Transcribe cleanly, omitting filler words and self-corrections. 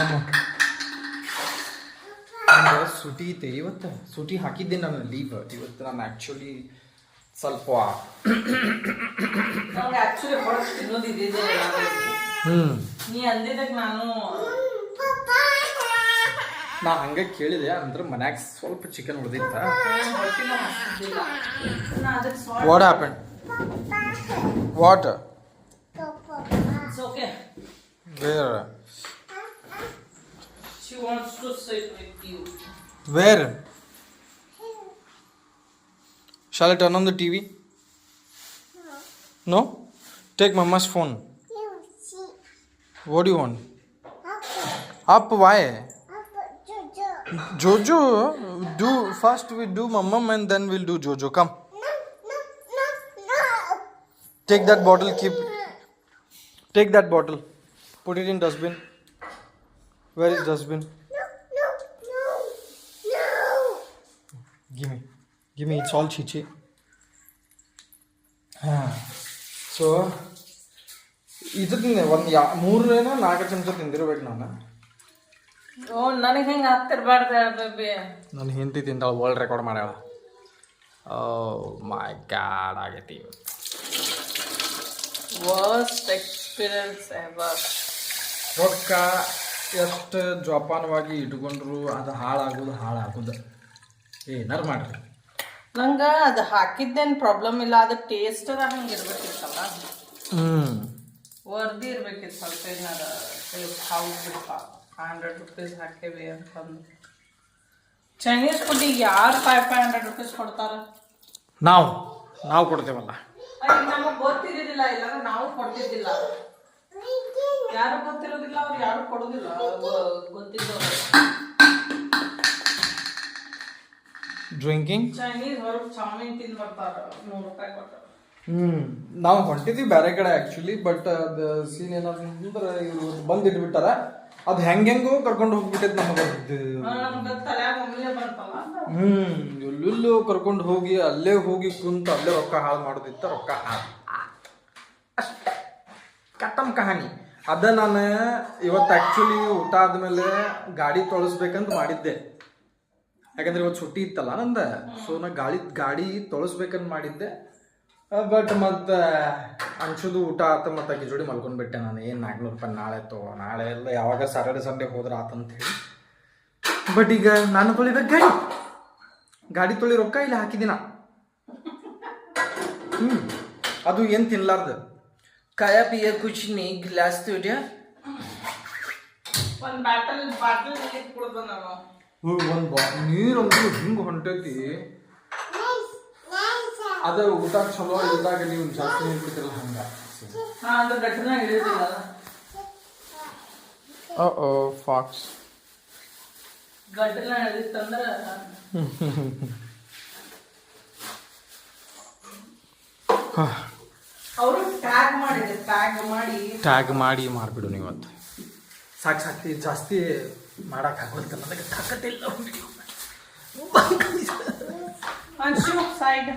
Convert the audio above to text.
ನಂಗೆ ಸುಟಿ ಐತೆ ಇವತ್ತು. ಸುಟಿ ಹಾಕಿದ್ದೆ ನಾನು ಲೀವ್ ಇವತ್ತು. ನಾನು ಆ್ಯಕ್ಚುಲಿ ಸ್ವಲ್ಪ ನೀ ಅಂದಿದ್ದಕ್ಕೆ ನಾ ಹಂಗೆ ಕೇಳಿದೆ. ಅಂದ್ರೆ ಮನ್ಯಾಗ ಸ್ವಲ್ಪ ಚಿಕನ್ ಉಳಿದಿತ್ತ. What happen? What? Where? She wants to sit with you. Where? Shall I turn on the TV? No? Take mama's phone. What do you want? Up, why? Jojo, do first we do Mammam and then we'll do Jojo. Come. Take that bottle, take that bottle. Put it in dustbin. Where is dustbin? Give me, it's all chichi. So, ಇದನ್ನ ಒಂದು 3-4 ಚಮಚ ತಿಂದಿರ್ಬೇಕು ನಾನು. ನನಗೆ ಹೆಂಗೆ ಆಗ್ತಿರ್ಬಾರ್ದು baby. ನನ್ನ ಹೆಂಡತಿ ತಿಂದಾಳ, world record ಮಾಡ್ಯಾಳ. ಓ ಮೈ god, ಆಗೈತಿ. Worst experience ever. ರೊಕ್ಕ ಎಷ್ಟು ಜೋಪಾನವಾಗಿ ಇಟ್ಕೊಂಡ್ರು ಅದು ಹಾಳಾಗೋದು. ಏನಾರು ಮಾಡ್ರಿ. ನಂಗೆ ಅದು ಹಾಕಿದ್ದೇನು ಪ್ರಾಬ್ಲಮ್ ಇಲ್ಲ, ಅದು ಟೇಸ್ಟ್ ಹಂಗೆ ಇರ್ಬೇಕಿತ್ತಲ್ಲ. ವರ್ದಿ ಇರ್ಬೇಕಿತ್ತು ಸ್ವಲ್ಪ. ಏನಾರ ಟೇಸ್ಟ್ ಹೌದು ಬಿಡಪ್ಪ. 100 ರೂಪೀಸ್ ಹಾಕೇವಿ ಅಂತಂದು. ಚೈನೀಸ್ ಫುಡ್ಡಿಗೆ ಯಾರು 500 ರೂಪೀಸ್ ಕೊಡ್ತಾರ? ನಾವು ಕೊಡ್ತೇವಲ್ಲ. ನಮಗೆ ಗೊತ್ತಿರೋದಿಲ್ಲ, ಇಲ್ಲ ನಾವು ಕೊಡ್ತಿದ್ದಿಲ್ಲ. ಯಾರು ಗೊತ್ತಿರೋದಿಲ್ಲ, ಅವ್ರು ಯಾರು ಕೊಡೋದಿಲ್ಲ. ಗೊತ್ತಿದ್ದವರು ಡ್ರಿಂಕಿಂಗ್ ಚೈನೀಸ್ ಹೊರಗೆ ಚಾಮಿನ್ ತಿಂದು ಬರ್ತಾರ, 100 ರೂಪಾಯಿ ಕೊಟ್ಟಾರ. ನಾವು ಹೊಂಟಿದ್ವಿ ಬೇರೆ ಕಡೆ ಆ್ಯಕ್ಚುಲಿ. ಬಟ್ ಅದು ಸೀನ್ ಏನಂದ್ರೆ ಇವರು ಬಂದು ಇಟ್ಬಿಟ್ಟಾರ. ಅದು ಹೆಂಗೆಂಗೋ ಕರ್ಕೊಂಡು ಹೋಗ್ಬಿಟ್ಟೈತೆ ನಮಗೆ. ಎಲ್ಲೆಲ್ಲೋ ಕರ್ಕೊಂಡು ಹೋಗಿ ಅಲ್ಲೇ ಹೋಗಿ ಕುಂತು ಅಲ್ಲೇ ರೊಕ್ಕ ಹಾಳು ಮಾಡೋದಿತ್ತ. ರೊಕ್ಕ ಹಾಳು ಅಷ್ಟೇ, ಕಟ್ಟಮ್ ಕಹಾನಿ. ಅದ ನಾನು ಇವತ್ತು ಆ್ಯಕ್ಚುಲಿ ಊಟ ಆದಮೇಲೆ ಗಾಡಿ ತೊಳಸ್ಬೇಕಂತ ಮಾಡಿದ್ದೆ. ಯಾಕಂದ್ರೆ ಇವತ್ತು ಸುಟ್ಟಿ ಇತ್ತಲ್ಲ ನಂದು. ಸೊ ನಾ ಗಾಡಿ ತೊಳಸ್ಬೇಕಂತ ಮಾಡಿದ್ದೆ. ಬಟ್ ಮತ್ತು ಅನ್ಸೋದು ಊಟ ಆತ ಮತ್ತು ಆಕಿ ಜೋಡಿ ಮಲ್ಕೊಂಡ್ಬಿಟ್ಟೆ ನಾನು. ಏನು 400 ರೂಪಾಯಿ ನಾಳೆ ಎಲ್ಲ ಯಾವಾಗ ಸಾಟರ್ಡೆ ಸಂಡೇ ಹೋದ್ರೆ ಆತಂತ ಹೇಳಿ. ಬಟ್ ಈಗ ನಾನು ತೊಳಿಬೇಕು ಗಾಡಿ ತೊಳಿ ರೊಕ್ಕ ಇಲ್ಲಿ ಹಾಕಿದಿನ. ಅದು ಏನು ತಿನ್ಲಾರ್ದು. ಕಾಯ ಪಿಯ ಕುಚ್ ನೀ ಗ್ಲಾಸ್ ತೊಡ್ಯ ಒಂದು ನೀರಂತೂ ಹಿಂಗೆ ಹೊಂಟೈತಿ. ಅದ ಊಟ ಚಲೋ ಇದ್ದಾಗ ನೀವು ಜಾಸ್ತಿ ನೀರು ಬಿಡ್ತಿರಲ್ಲ ಹಂಗ. ಫಾಕ್ಸ್ ಅವರು ಟ್ಯಾಗ್ ಮಾಡಿ ಮಾಡಿಬಿಡು ನೀವು. ಇವತ್ತು ಸಾಕು ಜಾಸ್ತಿ ಮಾಡಕ್ ಆಗೋದಿಲ್ಲ, ನನಗೆ ತಾಕತ್ತಿಲ್ಲ. ಸೈಡ್